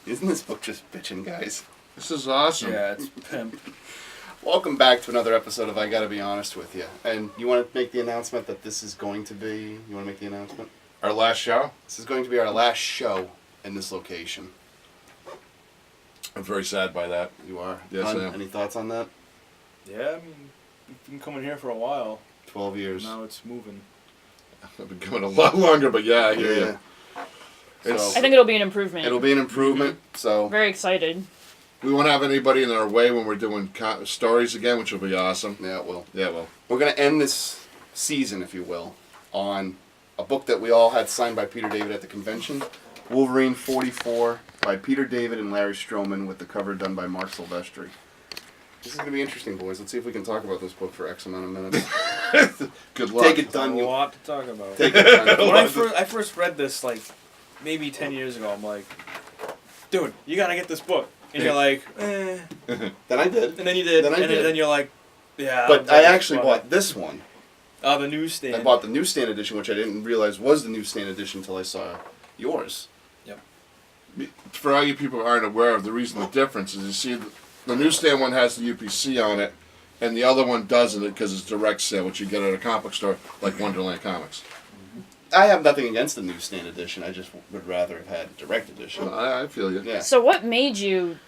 Isn't this book just bitching, guys? This is awesome. Yeah, it's pimp. Welcome back to another episode of I Gotta Be Honest With You. And you want to make the announcement that this is going to be... You want to make the announcement? Our last show? This is going to be our last show in this location. I'm very sad by that. You are? Yes, I am. Any thoughts on that? Yeah, I mean, we've been coming here for a while. 12 years. Now it's moving. I've been coming a lot longer, but yeah, I hear you. So, I think it'll be an improvement. it'll be an improvement, so... Very excited. We won't have anybody in our way when we're doing stories again, which will be awesome. Yeah, it will. Yeah, well. We're going to end this season, if you will, on a book that we all had signed by Peter David at the convention. Wolverine 44 by Peter David and Larry Stroman with the cover done by Mark Silvestri. This is going to be interesting, boys. Let's see if we can talk about this book for X amount of minutes. Good luck. Take it done. A lot to talk about. Take it done. When I first read this, like, maybe 10 years ago, I'm like, dude, you gotta get this book. And you're like, eh. Then I did. And then you did. Then I and did. then you're like, yeah. But I actually bought this one. The newsstand. I bought the newsstand edition, which I didn't realize was the newsstand edition until I saw yours. Yep. For all you people who aren't aware of, the reason the difference is you see the newsstand one has the UPC on it, and the other one doesn't because it's direct sale, which you get at a comic book store like Wonderland Comics. I have nothing against the newsstand edition. I just would rather have had direct edition. I feel you. Yeah. So what made you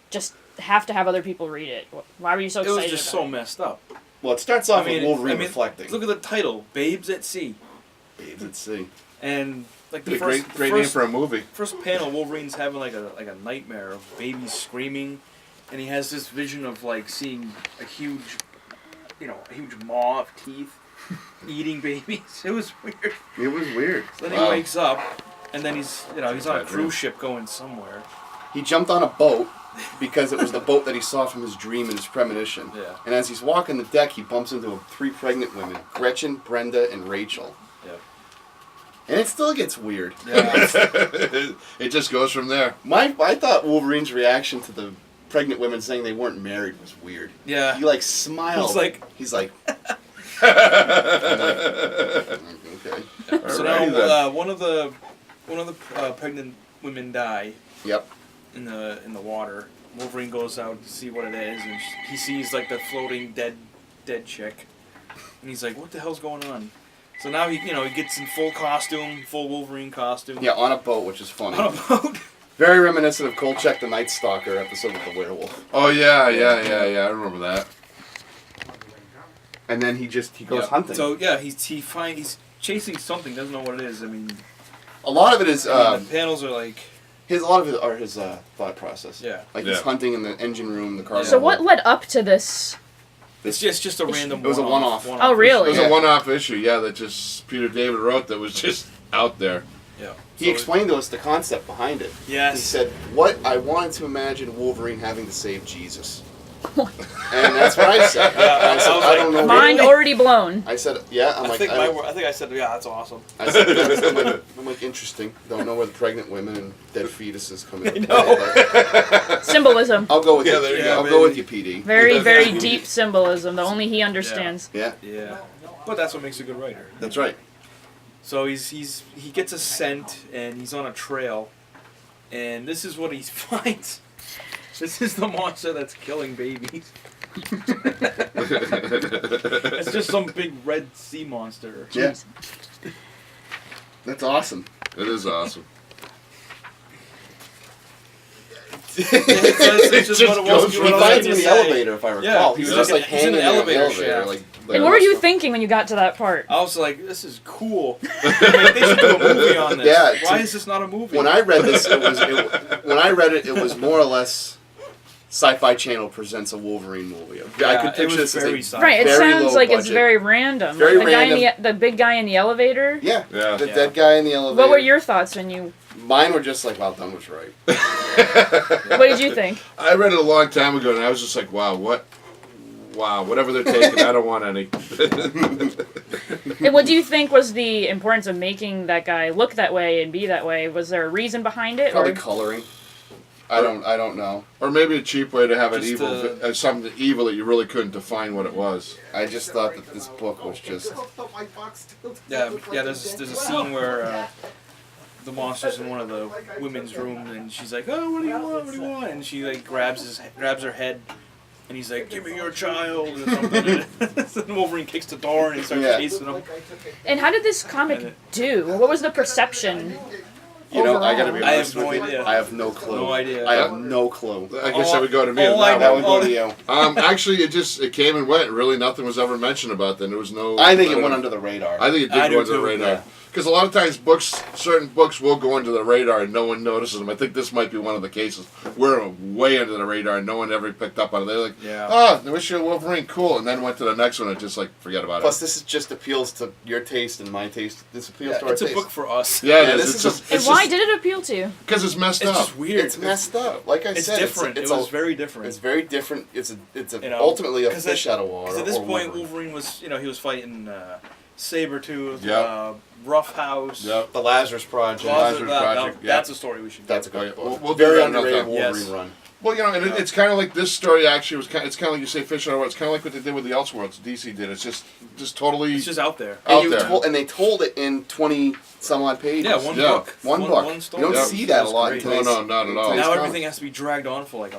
just have to have other people read it? Why were you so It excited was just about so messed up. Well, it starts off with Wolverine reflecting. Look at the title, Babes at Sea. Babes at Sea. And like the It's a first, great name for a movie. First panel, Wolverine's having like a nightmare of babies screaming, and he has this vision of like seeing a huge maw of teeth eating babies. It was weird. It was weird. So then he wakes up, and then he's on a cruise ship going somewhere. He jumped on a boat because it was the boat that he saw from his dream and his premonition. Yeah. And as he's walking the deck, he bumps into 3 pregnant women, Gretchen, Brenda, and Rachel. Yeah. And it still gets weird. Yeah. It just goes from there. I thought Wolverine's reaction to the pregnant women saying they weren't married was weird. Yeah. He like smiled. He's like okay. So Alrighty now one of the pregnant women die. Yep. In the water. Wolverine goes out to see what it is, and he sees like the floating dead chick, and he's like, "What the hell's going on?" So now he gets in full costume, full Wolverine costume. Yeah, on a boat, which is funny. On a boat. Very reminiscent of Kolchak the Night Stalker episode with the werewolf. Oh yeah. I remember that. And then he goes hunting. So yeah, he's chasing something. Doesn't know what it is. I mean, a lot of it is. the panels are like. A lot of it are his thought process. Yeah. Like he's hunting in the engine room, the car. So what led up to this? It's just a random. It was a one-off. Oh, really? It was a one-off issue, yeah, that just Peter David wrote that was just out there. Yeah. He explained to us the concept behind it. Yes. He said, I wanted to imagine Wolverine having to save Jesus. And that's what I said. I said, I don't know. Mind already blown. I said, yeah. I think I said, yeah, that's awesome. I said, I'm like, interesting. Don't know where the pregnant women and dead fetuses come in. Symbolism. I'll go with you. there you go, I'll go with you, PD. Very, very deep symbolism that only he understands. Yeah. Yeah. But that's what makes a good writer. That's right. So he gets a scent and he's on a trail, and this is what he finds. This is the monster that's killing babies. It's just some big red sea monster. Yeah. That's awesome. It is awesome. It's just what it was. He finds him in the elevator, if I recall. Yeah, he was just like he's in hanging the in elevator the elevator. Like And what were you thinking when you got to that part? I was like, this is cool. Like, they should do a movie on this. Yeah, Why is this not a movie? When I read this, it was more or less Sci-Fi Channel presents a Wolverine movie. I could picture this as right. It very sounds low like it's budget. very random. Very like the random. guy the big guy in the elevator. Yeah. Yeah. That guy in the elevator. What were your thoughts when you? Mine were just like, wow, Dunn was right. What did you think? I read it a long time ago, and I was just like, wow, whatever they're taking, I don't want any. And what do you think was the importance of making that guy look that way and be that way? Was there a reason behind it? Probably Or? coloring. I don't know. Or maybe a cheap way to have an Just, evil, something evil that you really couldn't define what it was. I just thought that this book was just. Yeah. There's a scene where the monster's in one of the women's rooms, and she's like, "Oh, what do you want? What do you want?" And she like grabs her head, and he's like, "Give me your child," or something. And Wolverine kicks the door, and he starts chasing him. And how did this comic do? What was the perception? You know, I gotta be I honest have no with you. idea. I have no clue. No idea. I have no clue. I guess that would go to me. all on I that That one. would go to you. Actually, it came and went. Really, nothing was ever mentioned about that. There was no. I think it went under the radar. I think it I did do go under the too, radar. yeah. Because a lot of times certain books will go under the radar and no one notices them. I think this might be one of the cases. We're way under the radar and no one ever picked up on it. They're like, the issue of Wolverine, cool. And then went to the next one and just like, forget about Plus, it. this is just appeals to your taste and my taste. This appeals to our It's a taste. book for us. Yeah, Yeah, it this is. is It's And why did it appeal to you? Because it's messed It's up. just weird. It's messed up. Like I It's said, different. It's It was very different. It's very different. It's You know, ultimately a 'cause fish out of water. Because at this or point, Wolverine. Wolverine was, he was fighting Sabretooth, Yep. Rough House. Yep. The Lazarus Project. Lazarus Project, yeah. That's a story we should That's a cover. great We'll- book. we'll do Very that another underrated time. Wolverine Yes. run. Well, you know, and it's kind of like this story actually was kind. It's kind of like you say, fish out of water. It's kind of like what they did with the Elseworlds. DC did. It's just totally It's just out there. out And, there. and they told it in 20 some odd pages. Yeah, one Yeah. book. One book. One story. You don't Yeah. see that a That's lot in great. today's. No, not at all. today's Now comics. everything has to be dragged on for like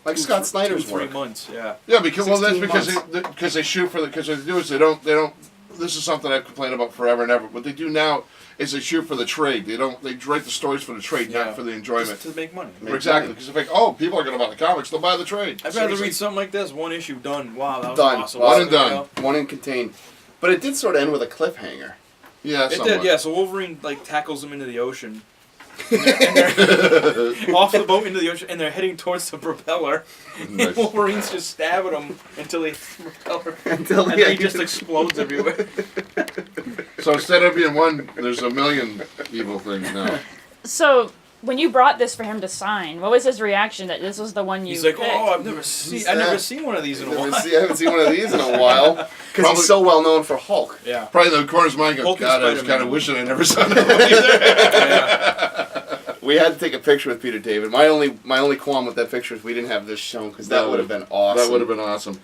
Like two, Scott Snyder's 2-3 work. months. Yeah. Yeah, because well, that's 16 because they shoot for because what they do is they don't. This is something I've complained about forever and ever. What they do now is they shoot for the trade. They write the stories for the trade, Yeah. not for the enjoyment. Just to make money. Exactly, because if like, people are going to buy the comics, they'll buy the trade. I'd rather read something like this. One issue done. Wow, that was Done. awesome. One and You done. know? One and contained. But it did sort of end with a cliffhanger. Yeah, It somewhat. did, yeah. So Wolverine tackles him into the ocean. And they're off the boat into the ocean, and they're heading towards the propeller. Nice. And Wolverine's just stabbing him until he hits the propeller, Until and then he just explodes everywhere. So instead of being one, there's a million evil things now. So, when you brought this for him to sign, what was his reaction that this was the one you He's like, picked? "Oh, I've never seen one of these in a while." I haven't seen one of these in a while. Because Probably- he's so well known for Hulk. Yeah. Probably in the corner's mind goes, Hulk and God, I was Spider-Man. kind of wishing I never saw that one either. Yeah. We had to take a picture with Peter David. My only qualm with that picture is we didn't have this shown because that would have been awesome. That would have been awesome.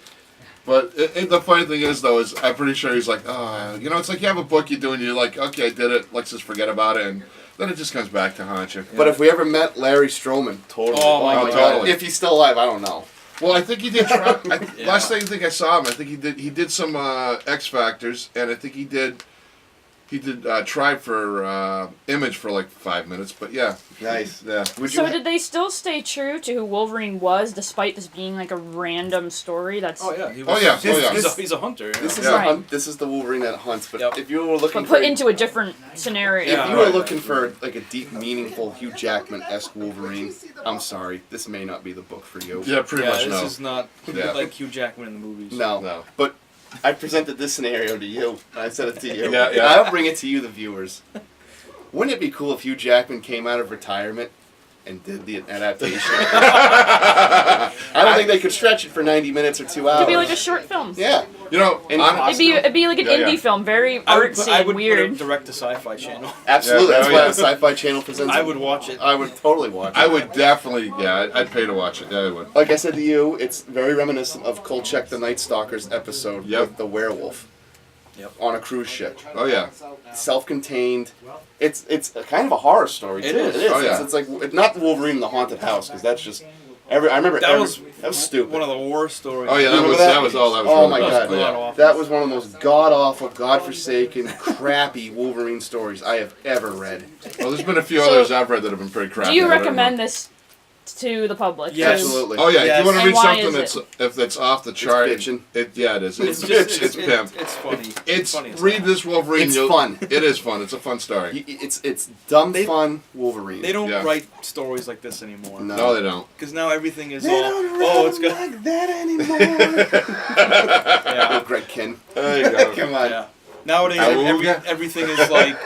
But the funny thing is, though, is I'm pretty sure he's like, it's like you have a book you do and you're like, okay, I did it, let's just forget about it, and then it just comes back to haunt you. But if we ever met Larry Stroman, totally. Oh my God. God. If he's still alive, I don't know. Well, I think he did try. Yeah. Last thing I think I saw him, I think he did some X Factors, and I think he did try for Image for like 5 minutes. But yeah, Nice. yeah. Would So you did they still stay true to who Wolverine was, despite this being like a random story? That's Oh yeah. Oh, yeah. He's a hunter. You This know? is Yeah. a hunt. This is the Wolverine that hunts. But Yep. if you were looking but for put into a different scenario. if Yeah. you were Right. looking for like a deep, meaningful Hugh Jackman-esque Wolverine, I'm sorry, this may not be the book for you. Yeah, pretty much this no. is not Yeah. like Hugh Jackman in the movies. No. No. But I presented this scenario to you. I said it to you. Yeah, yeah. I'll bring it to you, the viewers. Wouldn't it be cool if Hugh Jackman came out of retirement and did the adaptation? I don't think they could stretch it for 90 minutes or 2 hours. It could be like a short film. Yeah. You know, And It'd be like an Yeah, indie yeah. film, very I would artsy put and it weird. direct to Sci-Fi Channel. Absolutely. Yeah, That's oh, why yeah. the Sci-Fi Channel presents I it. would watch it. I would totally watch it. I would definitely, I'd pay to watch it. Yeah, I would. Like I said to you, it's very reminiscent of Kolchak the Night Stalker's episode Yep. with the werewolf. Yep. On a cruise ship. Oh yeah. Self-contained. It's a kind of a horror story too. It is. It is. Oh, yeah. It's like not the Wolverine in the haunted house because that's just I remember That was stupid. one of the worst stories. Oh yeah, You that was remember that? all that was. Oh really my bad. god, Yeah. awful. that was one of the most god-awful, godforsaken, crappy Wolverine stories I have ever read. Well, there's been a few So, others I've read that have been pretty crappy. Do you but I don't recommend know. this to the public? Yes. Absolutely. Oh yeah, if Yes. you want to And read why something is that's off the chart, bitchin'. it is. It's It's pimp. It's funny. It's funny as read hell. this Wolverine. It's fun. It is fun. It's a fun story. It's dumb They- fun Wolverine. They don't Yeah. write stories like this anymore. No. No, they don't. Because now everything is They all. don't Oh, it's run got. like that anymore. Yeah. Greg Kin. There you go. Come on. Yeah. Nowadays, Awooga. everything is like,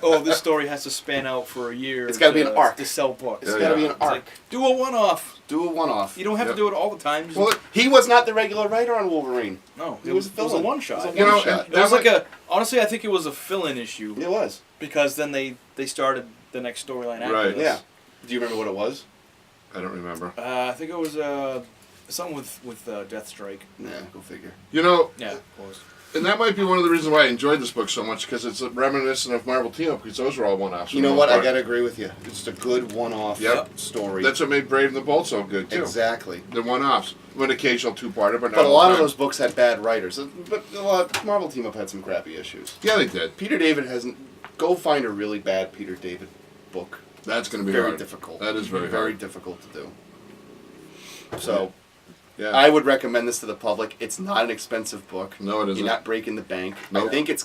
oh, this story has to span out for a year. It's gotta be an arc. to sell books. It's Yeah, got to yeah. be an It's arc. like, do a one-off. Do a one-off. You don't have Yep. to do it all the time. Just, Well, He was not the regular writer on Wolverine. no, he it was was a a villain. one-shot. It was a You know, one-shot. It was like a. Honestly, I think it was a fill-in issue It was. because then they started the next storyline after Right. this. Yeah. Do you remember what it was? I don't remember. I think it was something with Deathstrike. Nah, go figure. You know, Yeah, of course. And that might be one of the reasons why I enjoyed this book so much, because it's reminiscent of Marvel Team Up, because those were all one-offs. You know what? I gotta agree with you. It's a good one-off Yep. story. That's what made Brave and the Bold so good, too. Exactly. They're one-offs. With an occasional two-parter, but not But a all lot the of time. those books had bad writers. But a lot, Marvel Team Up had some crappy issues. Yeah, they did. Peter David hasn't. Go find a really bad Peter David book. That's going to be Very hard. difficult. That is very very hard. difficult to do. So, Yeah. I would recommend this to the public. It's not an expensive book. No, it isn't. You're not breaking the bank. Nope. I think it's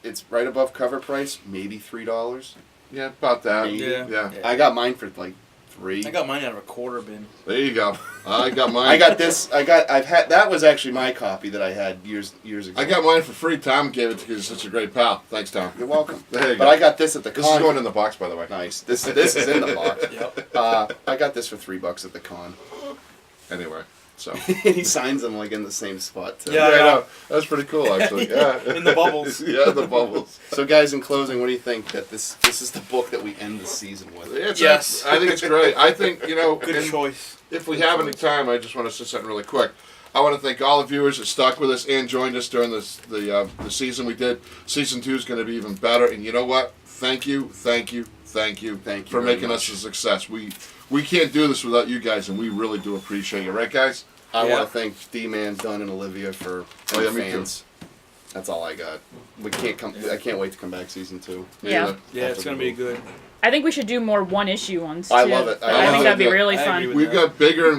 it's right above cover price, maybe $3. Yeah, about that. Maybe. Yeah. I got mine for like $3. I got mine out of a quarter bin. There you go. I got mine. I got this. I've had. That was actually my copy that I had years ago. I got mine for free. Tom gave it to you. He's such a great pal. Thanks, Tom. You're welcome. There you But go. I got this at the con. This is going in the box, by the way. Nice. This is in the box. Yep. I got this for $3 at the con. Anyway, so. And he signs them like in the same spot too. Yeah. I know. That's pretty cool, actually. Yeah. In the bubbles. Yeah, the bubbles. So guys, in closing, what do you think that this is the book that we end the season with? Yes. I think it's great. I think, Good and choice. if we have any time, I just want to say something really quick. I want to thank all the viewers that stuck with us and joined us during the season we did. Season 2 is going to be even better. And you know what? Thank you for very making us much. a success. We can't do this without you guys, and we really do appreciate you. Right, guys? I Yeah. want to thank D-Man, Dunn, and Olivia for Oh, yeah, the me too. fans. That's all I got. We can't come. I can't wait to come back season 2. Me Yeah. either. Yeah, it's gonna be good. I think we should do more one-issue ones, too. I love it. I I love think it. that'd be Yeah. really I fun. agree with We've that. got bigger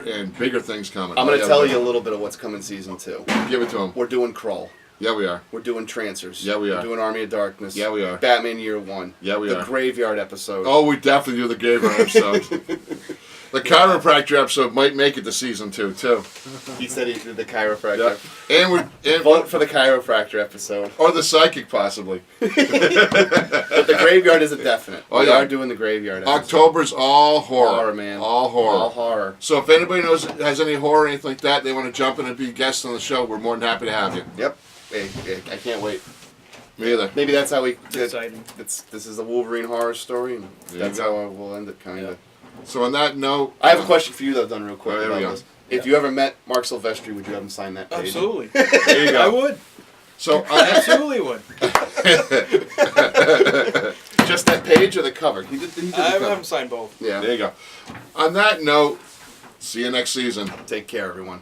and bigger things coming. I'm going Yeah, to tell yeah. you a little bit of what's coming season 2. Give it to them. We're doing Krull. Yeah, we are. We're doing Trancers. Yeah, we are. We're doing Army of Darkness. Yeah, we are. Batman Year 1. Yeah, we the are. Graveyard episode. Oh, we definitely do the Gabriel episode. The chiropractor episode might make it to season 2 too. He said he did the chiropractor. Yeah. And Vote for the chiropractor episode. or the psychic possibly. But the Graveyard is a definite. Oh, we yeah. are doing the Graveyard episode. October's all horror. Horror, man. All horror. All horror. So if anybody has any horror or anything like that, they want to jump in and be guests on the show, we're more than happy to have you. Yep. Hey, I can't wait. Me either. Maybe that's how we. It's exciting. This is a Wolverine horror story, and There you that's go. how we'll end it, kind of. So on that note, I have a question for you, though, done real quick. Oh, there we about go. this. If you ever met Mark Silvestri, would you have him sign that page? Absolutely. there you go. I would. So Absolutely would. Just that page or the cover? He did the I cover. haven't signed both. Yeah. there you go. On that note, see you next season. Take care, everyone.